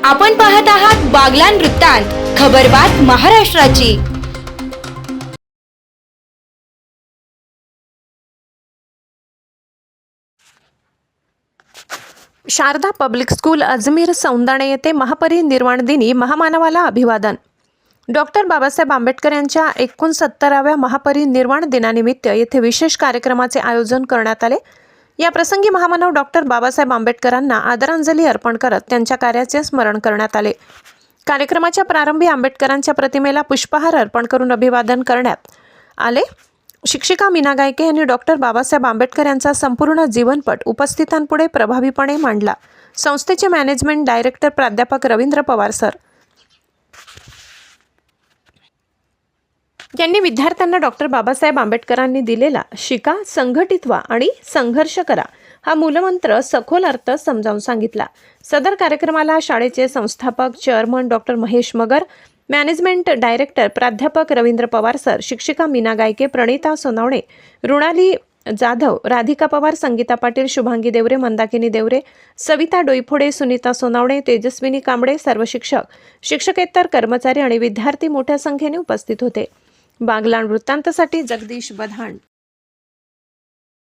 आपण पाहत आहात बागलाण वृत्तांत, खबरबात महाराष्ट्राची। शारदा पब्लिक स्कूल अजमेर सौंदाणे येथे महापरिनिर्वाण दिनी महामानवाला अभिवादन। डॉक्टर बाबासाहेब आंबेडकर यांच्या 69व्या महापरिनिर्वाण दिनानिमित्त येथे विशेष कार्यक्रमाचे आयोजन करण्यात आले। या प्रसंगी महामानव डॉक्टर बाबासाहेब आंबेडकरांना आदरांजली अर्पण करत त्यांच्या कार्याचे स्मरण करण्यात आले। कार्यक्रमाच्या प्रारंभी आंबेडकरांच्या प्रतिमेला पुष्पहार अर्पण करून अभिवादन करण्यात आले। शिक्षिका मीना गायके यांनी डॉक्टर बाबासाहेब आंबेडकर यांचा संपूर्ण जीवनपट उपस्थितांपुढे प्रभावीपणे मांडला। संस्थेचे मॅनेजमेंट डायरेक्टर प्राध्यापक रवींद्र पवार सर यांनी विद्यार्थ्यांना डॉक्टर बाबासाहेब आंबेडकरांनी दिलेला शिका, संघटित व्हा आणि संघर्ष करा हा मूलमंत्र सखोल अर्थ समजावून सांगितला। सदर कार्यक्रमाला शाळेचे संस्थापक चेअरमन डॉक्टर महेश मगर, मॅनेजमेंट डायरेक्टर प्राध्यापक रवींद्र पवार सर, शिक्षिका मीना गायके, प्रणिता सोनावणे, रुणाली जाधव, राधिका पवार, संगीता पाटील, शुभांगी देवरे, मंदाकिनी देवरे, सविता डोईफोडे, सुनीता सोनावणे, तेजस्विनी कांबळे, सर्व शिक्षक, शिक्षकेतर कर्मचारी आणि विद्यार्थी मोठ्या संख्येने उपस्थित होते। बागलाण वृत्तांतसाठी जगदीश बधाण।